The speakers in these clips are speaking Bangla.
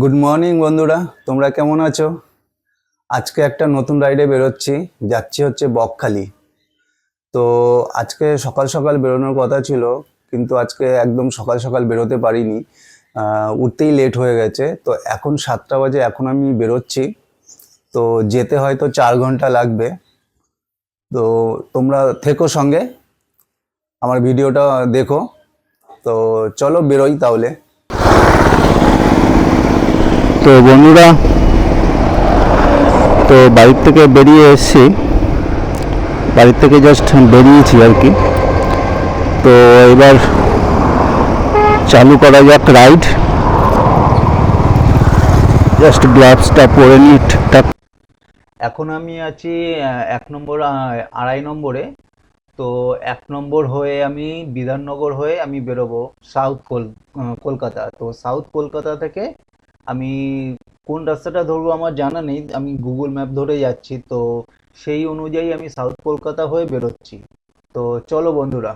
গুড মর্নিং বন্ধুরা, তোমরা কেমন আছো? আজকে একটা নতুন রাইডে বেরোচ্ছি, যাচ্ছি হচ্ছে বকখালি। তো আজকে সকাল সকাল বেরোনোর কথা ছিল, কিন্তু আজকে একদম সকাল সকাল বেরোতে পারিনি, উঠতেই লেট হয়ে গেছে। তো এখন 7টা বাজে, এখন আমি বেরোচ্ছি। তো যেতে হয়তো 4 ঘন্টা লাগবে। তো তোমরা থেকো সঙ্গে, আমার ভিডিওটা দেখো। তো চলো বেরোই তাহলে। তো বন্ধুরা, তো বাড়ির থেকে বেরিয়ে এসেছি, বাড়ির থেকে জাস্ট বেরিয়েছি আর কি। তো এবার চালু করা যাক রাইড। জাস্ট গ্লাভসটা পরে নিই ঠিকঠাক। এখন আমি আছি 1 নম্বর, 2.5 নম্বরে। তো 1 নম্বর হয়ে আমি বিধাননগর হয়ে আমি বেরোবো কলকাতা। তো সাউথ কলকাতা থেকে আমি কোন রাস্তাটা ধরবো আমার জানা নেই, আমি গুগল ম্যাপ ধরে যাচ্ছি। তো সেই অনুযায়ী আমি সাউথ কলকাতা হয়ে বেরোচ্ছি। তো চলো বন্ধুরা।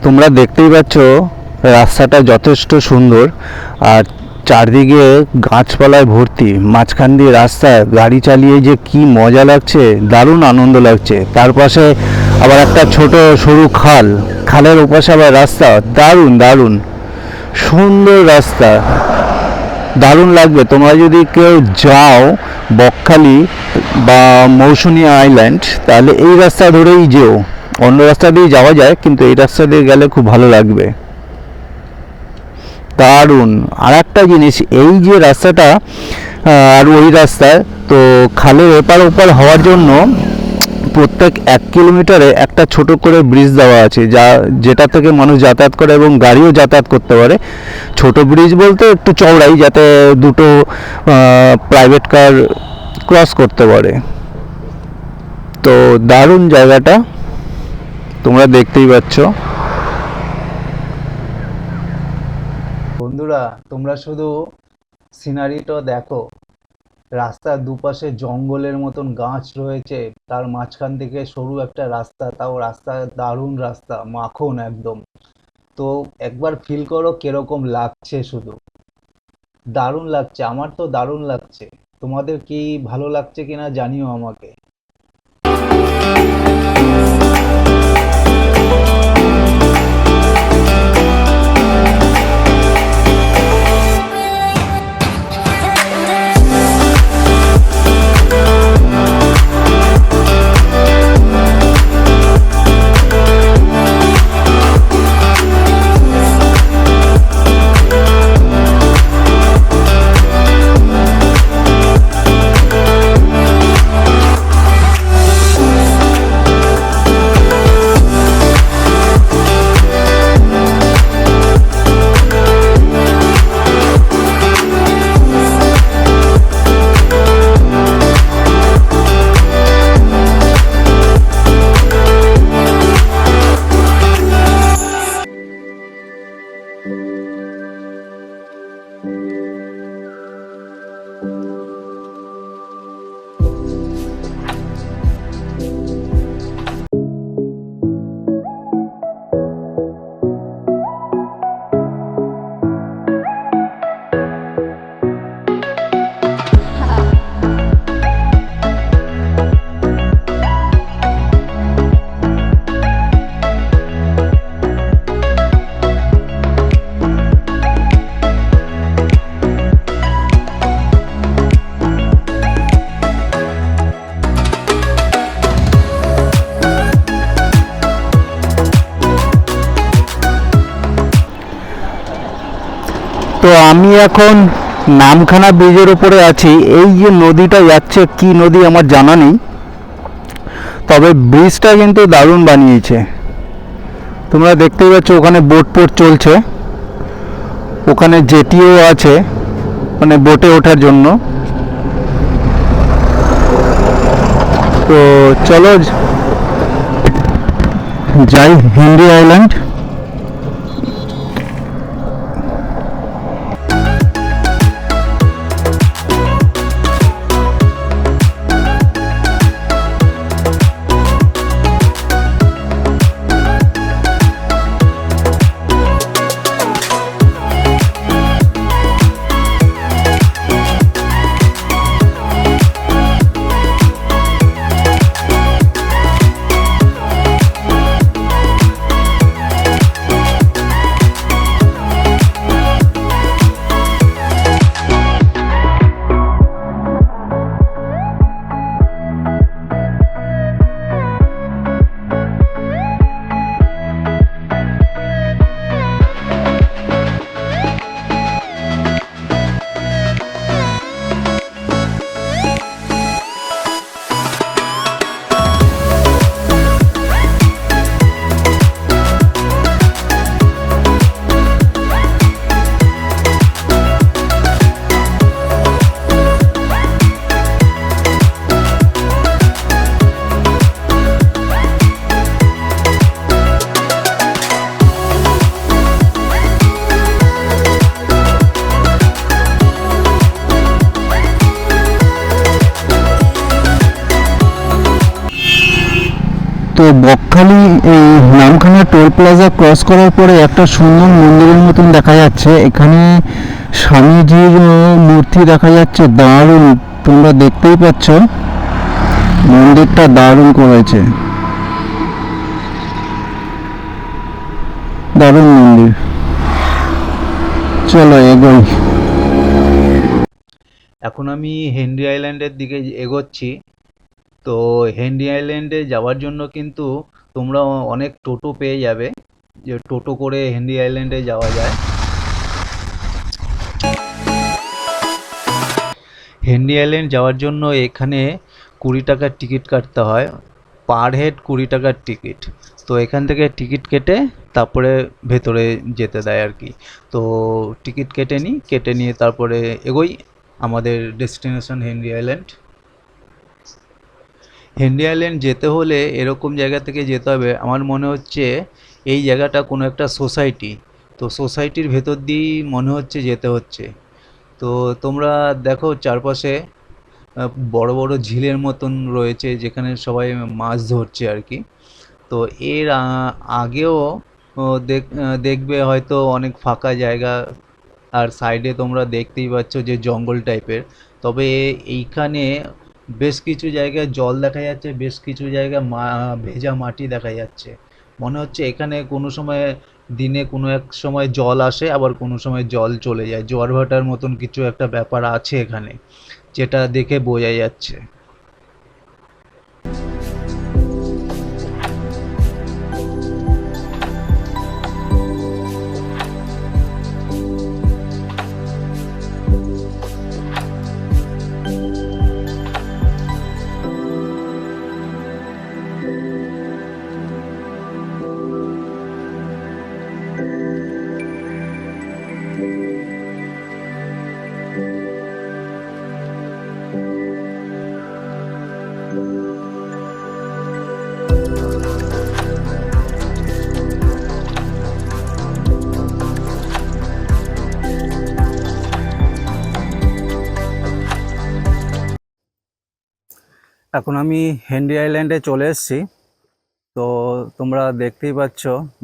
তোমরা দেখতেই পাচ্ছ রাস্তাটা যথেষ্ট সুন্দর, আর চারদিকে গাছপালায় ভর্তি। মাঝখান দিয়ে রাস্তায় গাড়ি চালিয়ে যে কি মজা লাগছে, দারুণ আনন্দ লাগছে। তার পাশে আবার একটা ছোট সরু খাল, খালের ওপাশে আবার রাস্তা। দারুণ দারুণ সুন্দর রাস্তা, দারুণ লাগবে। তোমরা যদি কেউ যাও বকখালি বা মৌসুনী আইল্যান্ড, তাহলে এই রাস্তা ধরেই যেও। অন্য রাস্তা দিয়ে যাওয়া যায়, কিন্তু এই রাস্তা দিয়ে গেলে খুব ভালো লাগবে। দারুণ। আর একটা জিনিস, এই যে রাস্তাটা আর ওই রাস্তায়, তো খালের এপার ওপার হওয়ার জন্য প্রত্যেক 1 কিলোমিটারে একটা ছোট করে ব্রিজ দেওয়া আছে, যেটা থেকে মানুষ যাতায়াত করে এবং গাড়িও যাতায়াত করতে পারে। ছোট ব্রিজ বলতে একটু চওড়াই, যাতে দুটো প্রাইভেট কার ক্রস করতে পারে। তো দারুণ জায়গাটা, তোমরা দেখতেই পাচ্ছ। বন্ধুরা, তোমরা শুধু সিনারিটা দেখো। রাস্তার দুপাশে জঙ্গলের মতন গাছ রয়েছে, তার মাঝখান থেকে সরু একটা রাস্তা, তাও রাস্তা দারুণ রাস্তা, মাখন একদম। তো একবার ফিল করো কিরকম লাগছে, শুধু দারুণ লাগছে। আমার তো দারুণ লাগছে, তোমাদের কি ভালো লাগছে কিনা জানিও আমাকে। তো আমি এখন নামখানা ব্রিজের উপরে আছি। এই যে নদীটা যাচ্ছে, কি নদী আমার জানা নেই, তবে ব্রিজটা কিন্তু দারুণ বানিয়েছে। তোমরা দেখতেই পাচ্ছ ওখানে বোট পোট চলছে, ওখানে জেটিও আছে মানে বোটে ওঠার জন্য। তো চলো যাই হেনরি আইল্যান্ড। তো বকখালি এই নামখানা টোল প্লাজা ক্রস করার পরে একটা সুন্দর মন্দিরের মতন দেখা যাচ্ছে। এখানে স্বামীজির মূর্তি দেখা যাচ্ছে, দারুণ। তোমরা দেখতেই পাচ্ছ মন্দিরটা দারুণ করেছে, দারুণ মন্দির। চলো এগোই। এখন আমি হেনরি আইল্যান্ডের দিকে এগোচ্ছি। তো হেনরি আইল্যান্ডে যাওয়ার জন্য কিন্তু তোমরা অনেক টোটো পেয়ে যাবে, যে টোটো করে হেনরি আইল্যান্ডে যাওয়া যায়। হেনরি আইল্যান্ড যাওয়ার জন্য এখানে 20 টাকার টিকিট কাটতে হয়, পার হেড 20 টাকার টিকিট। তো এখান থেকে টিকিট কেটে তারপরে ভেতরে যেতে দেয় আর কি। তো টিকিট কেটে নিয়ে তারপরে এগোই আমাদের destination Henry island. Henry island যেতে হলে এরকম জায়গা থেকে যেতে হবে। আমার মনে হচ্ছে এই জায়গাটা কোনো একটা সোসাইটি, তো সোসাইটির ভেতর দিয়েই মনে হচ্ছে যেতে হচ্ছে। তো তোমরা দেখো চারপাশে বড় বড় ঝিলের মতন রয়েছে যেখানে সবাই মাছ ধরছে আর কি। তো এর আগেও দেখবে হয়তো অনেক ফাঁকা জায়গা, আর সাইডে তোমরা দেখতেই পাচ্ছ যে জঙ্গল টাইপের। তবে এইখানে বেশ কিছু জায়গায় জল দেখা যাচ্ছে, বেশ কিছু জায়গায় ভেজা মাটি দেখা যাচ্ছে। মনে হচ্ছে এখানে কোনো সময় দিনে কোনো এক সময় জল আসে, আবার কোনো সময় জল চলে যায়। জোয়ার ভাটার মতন কিছু একটা ব্যাপার আছে এখানে, যেটা দেখে বোঝা যাচ্ছে। এখন আমি হেনরি আইল্যান্ডে চলে এসেছি। তো তোমরা দেখতেই পাচ্ছ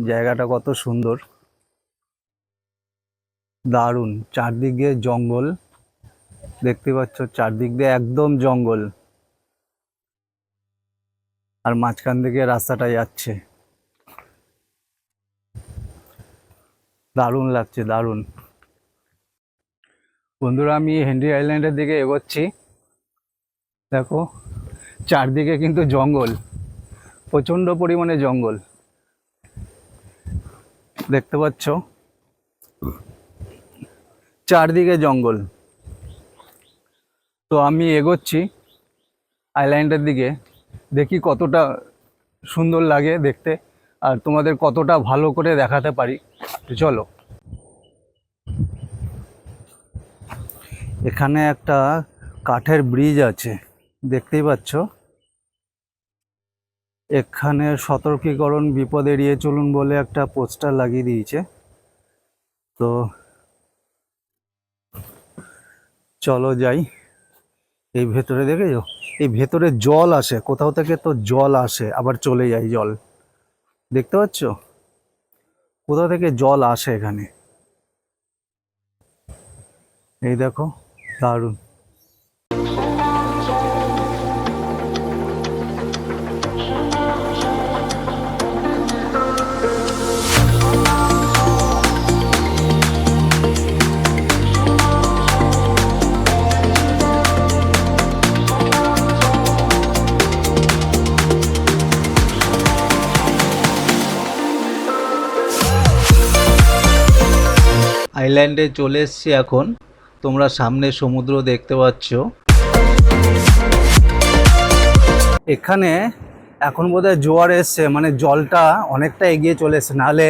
জায়গাটা কত সুন্দর, দারুণ। চারদিক দিয়ে জঙ্গল, দেখতে পাচ্ছ চারদিক দিয়ে একদম জঙ্গল, আর মাঝখান থেকে রাস্তাটা যাচ্ছে। দারুণ লাগছে, দারুণ। বন্ধুরা, আমি হেনরি আইল্যান্ডের দিকে এগোচ্ছি। দেখো চারদিকে কিন্তু জঙ্গল, প্রচণ্ড পরিমাণে জঙ্গল, দেখতে পাচ্ছ চারদিকে জঙ্গল। তো আমি এগোচ্ছি আইল্যান্ডের দিকে, দেখি কতটা সুন্দর লাগে দেখতে আর তোমাদের কতটা ভালো করে দেখাতে পারি। তো চলো। এখানে একটা কাঠের ব্রিজ আছে, দেখতেই পাচ্ছ। এখানে সতর্কীকরণ, বিপদ এড়িয়ে চলুন বলে একটা পোস্টার লাগিয়ে দিয়েছে। তো চলো যাই। এই ভেতরে দেখেছো, এই ভেতরে জল আসে কোথাও থেকে, তো জল আসে আবার চলে যায় জল, দেখতে পাচ্ছ কোথা থেকে জল আসে এখানে। এই দেখো, দারুণ। আইল্যান্ডে চলে এসেছি এখন, তোমরা সামনে সমুদ্র দেখতে পাচ্ছ। এখানে এখন বোধহয় জোয়ার এসছে, মানে জলটা অনেকটা এগিয়ে চলে এসছে, নাহলে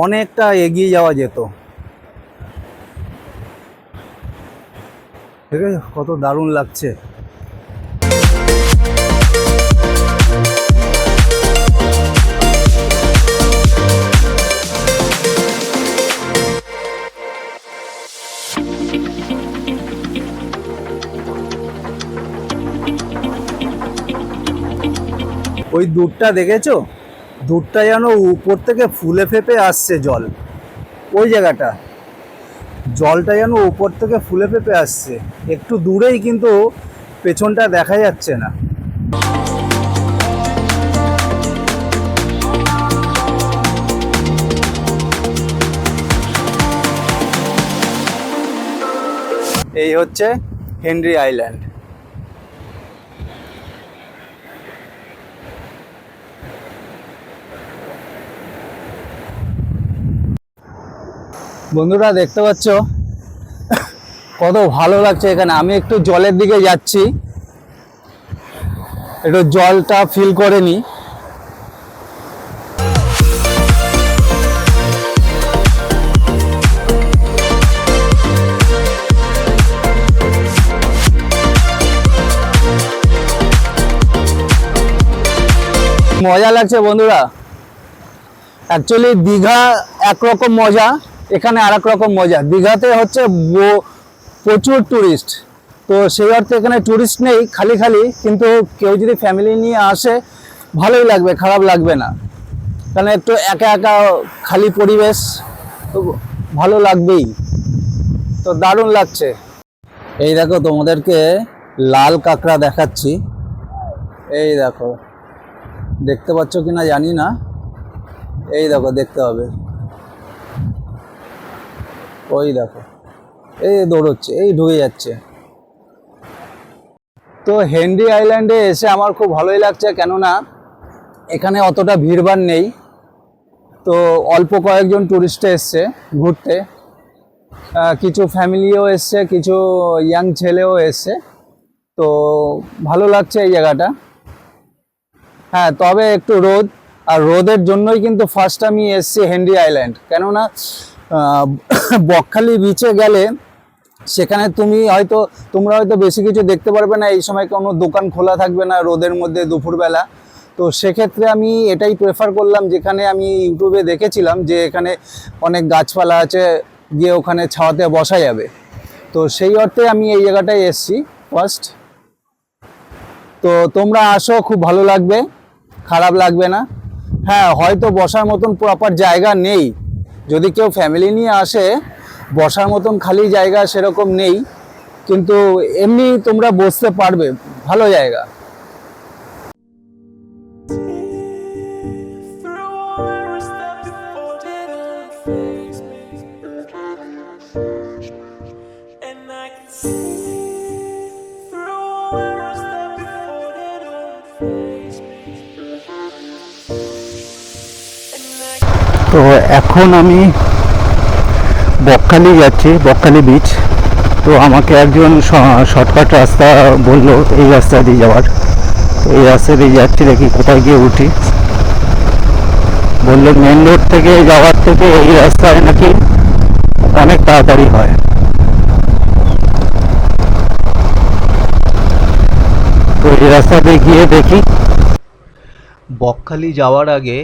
অনেকটা এগিয়ে যাওয়া যেত। ঠিক আছে, কত দারুণ লাগছে। ওই দুধটা দেখেছো, দুধটা যেন উপর থেকে ফুলে ফেপে আসছে জল, ওই জায়গাটা জলটা যেন উপর থেকে ফুলে ফেপে আসছে, একটু দূরেই, কিন্তু পেছনটা দেখা যাচ্ছে না। এই হচ্ছে হেনরি আইল্যান্ড। বন্ধুরা দেখতে পাচ্ছ কত ভালো লাগছে এখানে। আমি একটু জলের দিকে যাচ্ছি, একটু জলটা ফিল করে নি। মজা লাগছে বন্ধুরা। অ্যাকচুয়ালি দীঘা একরকম মজা, এখানে আর এক রকম মজা। দীঘাতে হচ্ছে প্রচুর টুরিস্ট, তো সেই অর্থে এখানে টুরিস্ট নেই, খালি খালি, কিন্তু কেউ যদি ফ্যামিলি নিয়ে আসে ভালোই লাগবে, খারাপ লাগবে না। কারণ একটু একা একা খালি পরিবেশ, তো ভালো লাগবেই। তো দারুণ লাগছে। এই দেখো, তোমাদেরকে লাল কাঁকড়া দেখাচ্ছি। এই দেখো, দেখতে পাচ্ছ কিনা জানি না, এই দেখো, দেখতে হবে। ওই দেখো, এই দৌড়চ্ছে, এই ঢুকে যাচ্ছে। তো হেনরি আইল্যান্ডে এসে আমার খুব ভালোই লাগছে, কেননা এখানে অতটা ভিড়ভাড় নেই। তো অল্প কয়েকজন টুরিস্ট এসছে ঘুরতে, কিছু ফ্যামিলিও এসছে, কিছু ইয়াং ছেলেও এসছে। তো ভালো লাগছে এই জায়গাটা। হ্যাঁ, তবে একটু রোদ, আর রোদের জন্যই কিন্তু ফার্স্ট আমি এসছি হেনরি আইল্যান্ড। কেননা বকখালি বিচে গেলে সেখানে তোমরা হয়তো বেশি কিছু দেখতে পারবে না, এই সময় কোনো দোকান খোলা থাকবে না রোদের মধ্যে দুপুরবেলা। তো সেক্ষেত্রে আমি এটাই প্রেফার করলাম, যেখানে আমি ইউটিউবে দেখেছিলাম যে এখানে অনেক গাছপালা আছে, গিয়ে ওখানে ছাওয়াতে বসা যাবে। তো সেই অর্থে আমি এই জায়গাটায় এসছি ফার্স্ট। তো তোমরা আসো, খুব ভালো লাগবে, খারাপ লাগবে না। হ্যাঁ, হয়তো বসার মতন প্রপার জায়গা নেই, যদি কেউ ফ্যামিলি নিয়ে আসে বসার মতন খালি জায়গা সেরকম নেই, কিন্তু এমনি তোমরা বসতে পারবে, ভালো জায়গা। তো এখন আমি বকখালি যাচ্ছি, বকখালি বিচ। তো আমাকে একজন শর্টকাট রাস্তা বললো এই রাস্তা দিয়ে যাওয়ার। এই রাস্তা দিয়ে যাচ্ছি, দেখি কোথায় গিয়ে উঠি। বললো মেন রোড থেকে যাওয়ার থেকে এই রাস্তায় নাকি অনেক তাড়াতাড়ি হয়। তো এই রাস্তাতে গিয়ে দেখি। বকখালি যাওয়ার আগে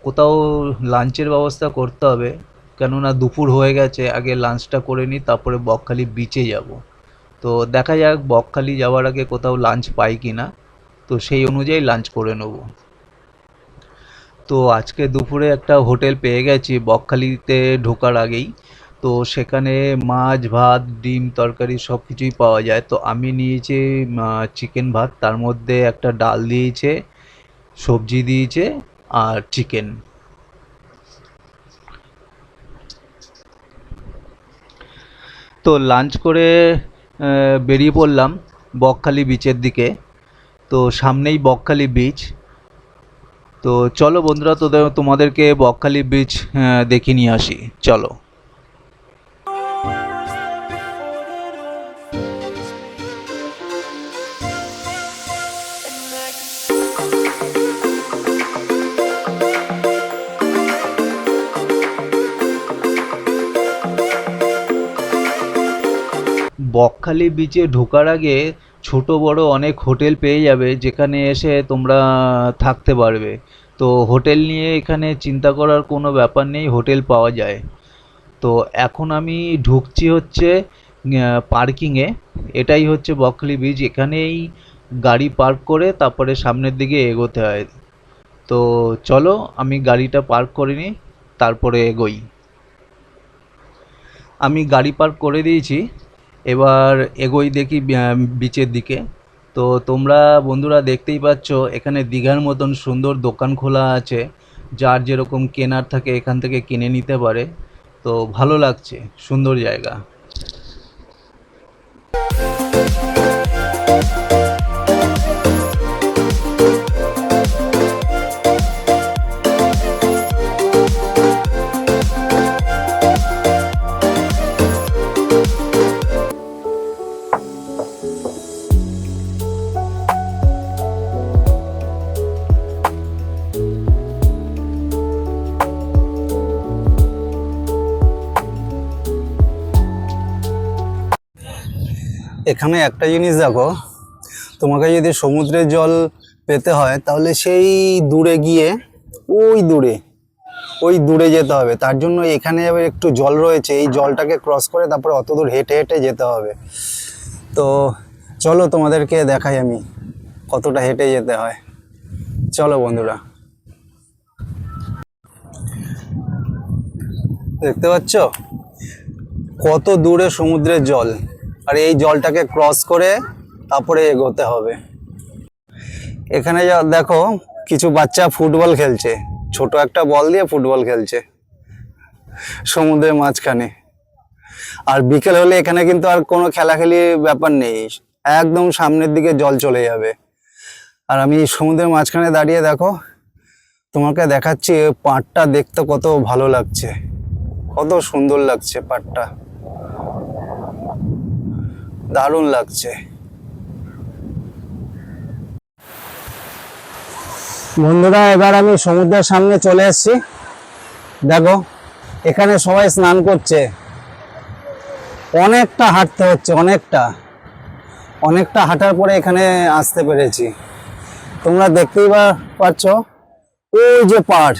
কোথাও লাঞ্চের ব্যবস্থা করতে হবে, কেননা দুপুর হয়ে গেছে। আগে লাঞ্চটা করে নিই, তারপরে বকখালি বিচে যাব। তো দেখা যাক বকখালি যাওয়ার আগে কোথাও লাঞ্চ পাই কি না, তো সেই অনুযায়ী লাঞ্চ করে নেব। তো আজকে দুপুরে একটা হোটেল পেয়ে গেছি বকখালিতে ঢোকার আগেই। তো সেখানে মাছ ভাত ডিম তরকারি সব কিছুই পাওয়া যায়। তো আমি নিয়েছি চিকেন ভাত, তার মধ্যে একটা ডাল দিয়েছে, সবজি দিয়েছে আর চিকেন। তো লাঞ্চ করে বেরিয়ে পড়লাম বকখালি বিচের দিকে। তো সামনেই বকখালি বিচ। তো চলো বন্ধুরা, তোমাদেরকে বকখালি বিচ দেখিয়ে নিয়ে আসি, চলো। বকখালি বিচে ঢোকার আগে ছোট বড় অনেক হোটেল পেয়ে যাবে, যেখানে এসে তোমরা থাকতে পারবে। তো হোটেল নিয়ে এখানে চিন্তা করার কোনো ব্যাপার নেই, হোটেল পাওয়া যায়। তো এখন আমি ঢুকছি হচ্ছে পার্কিংয়ে। এটাই হচ্ছে বকখালি বিচ। এখানেই গাড়ি পার্ক করে তারপরে সামনের দিকে এগোতে হয়। তো চলো আমি গাড়িটা পার্ক করে নিই, তারপরে এগোই। আমি গাড়ি পার্ক করে দিয়েছি, এবার এগোই দেখি বিচের দিকে। তো তোমরা বন্ধুরা দেখতেই পাচ্ছ এখানে দীঘার মতন সুন্দর দোকান খোলা আছে, যার যেরকম কেনার থাকে এখান থেকে কিনে নিতে পারে। তো ভালো লাগছে, সুন্দর জায়গা। এখানে একটা জিনিস দেখো, তোমাকে যদি সমুদ্রের জল পেতে হয় তাহলে সেই দূরে গিয়ে ওই দূরে যেতে হবে। তার জন্য এখানে আবার একটু জল রয়েছে, এই জলটাকে ক্রস করে তারপরে অত দূর হেঁটে হেঁটে যেতে হবে। তো চলো তোমাদেরকে দেখাই আমি কতটা হেঁটে যেতে হয়। চলো বন্ধুরা, দেখতে পাচ্ছ কত দূরে সমুদ্রের জল, আর এই জলটাকে ক্রস করে তারপরে এগোতে হবে। এখানে যা দেখো কিছু বাচ্চা ফুটবল খেলছে, ছোট একটা বল দিয়ে ফুটবল খেলছে সমুদ্রের মাঝখানে। আর বিকেল হলে এখানে কিন্তু আর কোনো খেলাখেলির ব্যাপার নেই, একদম সামনের দিকে জল চলে যাবে। আর আমি সমুদ্রের মাঝখানে দাঁড়িয়ে দেখো তোমাকে দেখাচ্ছি পাড়টা দেখতে কত ভালো লাগছে, কত সুন্দর লাগছে পাড়টা, দারুণ লাগছে। বন্ধুরা এবার আমি সমুদ্রের সামনে চলে এসেছি। দেখো এখানে সবাই স্নান করছে, অনেকটা হাঁটতে হচ্ছে, অনেকটা হাঁটার পরে এখানে আসতে পেরেছি। তোমরা দেখতেই পাচ্ছ ওই যে পাড়,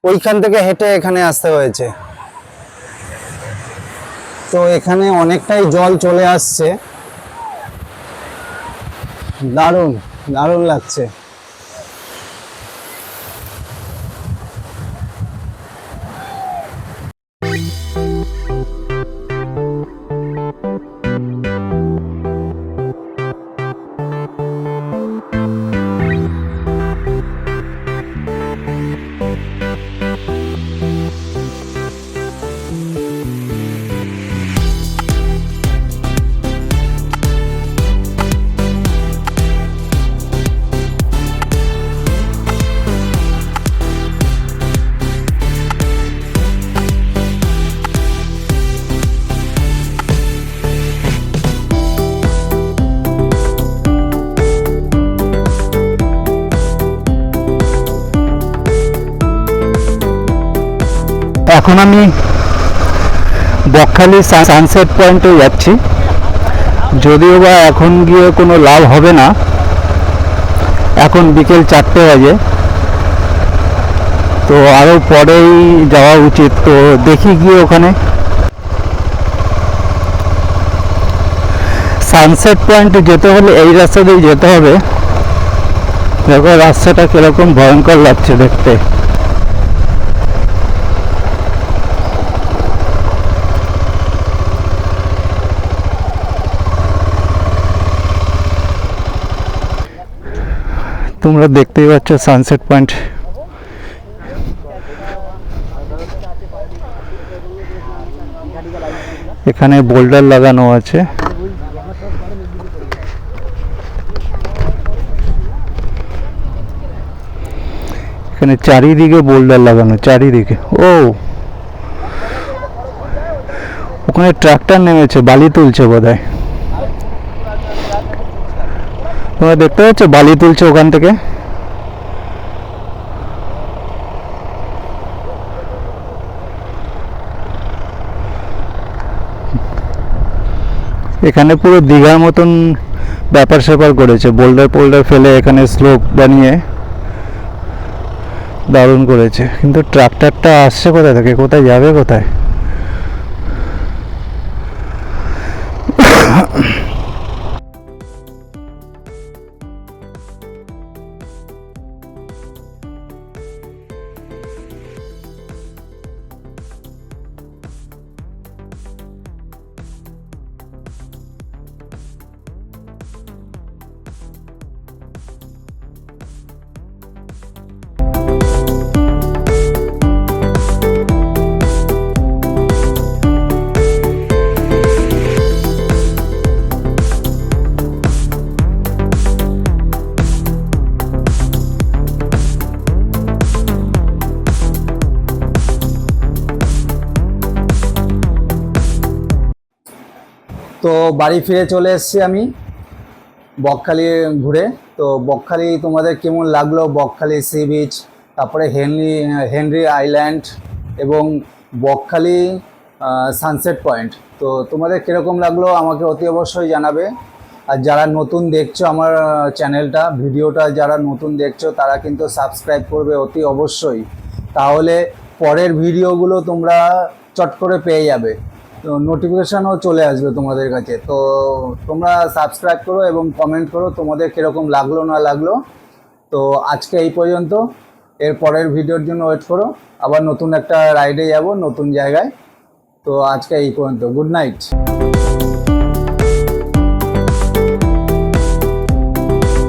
ওইখান থেকে হেঁটে এখানে আসতে হয়েছে। তো এখানে অনেকটাই জল চলে আসছে, দারুণ দারুণ লাগছে। এখন আমি বকখালি সানসেট পয়েন্টে যাচ্ছি, যদিও বা এখন গিয়ে কোনো লাভ হবে না, এখন বিকেল 4টে বাজে, তো আরও পরেই যাওয়া উচিত। তো দেখি গিয়ে ওখানে সানসেট পয়েন্টে যেতে হলে এই রাস্তা দিয়ে যেতে হবে। দেখো রাস্তাটা কিরকম ভয়ঙ্কর লাগছে দেখতে। তোমরা দেখতেই পাচ্ছ সানসেট পয়েন্ট। এখানে বোল্ডার লাগানো আছে। এখানে চারিদিকে বোল্ডার লাগানো, চারিদিকে। ও ওখানে ট্রাক্টর নেমেছে, বালি তুলছে বোধহয়। তোমরা দেখতে পাচ্ছ বালি তুলছে ওখান থেকে। এখানে পুরো দীঘার মতন ব্যাপার স্যাপার করেছে, বোল্ডার ফেলে এখানে স্লোপ বানিয়ে দারুণ করেছে। কিন্তু ট্রাক্টরটা আসছে কোথায় থেকে, কোথায় যাবে কোথায়? তো বাড়ি ফিরে চলে এসেছি আমি বকখালি ঘুরে। তো বকখালি তোমাদের কেমন লাগলো, বকখালি সি বিচ, তারপরে হেনরি আইল্যান্ড এবং বকখালি সানসেট পয়েন্ট, তো তোমাদের কীরকম লাগলো আমাকে অতি অবশ্যই জানাবে। আর যারা নতুন দেখছো আমার চ্যানেলটা, ভিডিওটা যারা নতুন দেখছো তারা কিন্তু সাবস্ক্রাইব করবে অতি অবশ্যই, তাহলে পরের ভিডিওগুলো তোমরা চট করে পেয়ে যাবে, নোটিফিকেশানও চলে আসবে তোমাদের কাছে। তো তোমরা সাবস্ক্রাইব করো এবং কমেন্ট করো তোমাদের কীরকম লাগলো না লাগলো। তো আজকে এই পর্যন্ত, এর পরের ভিডিওর জন্য ওয়েট করো, আবার নতুন একটা রাইডে যাব নতুন জায়গায়। তো আজকে এই পর্যন্ত, গুড নাইট।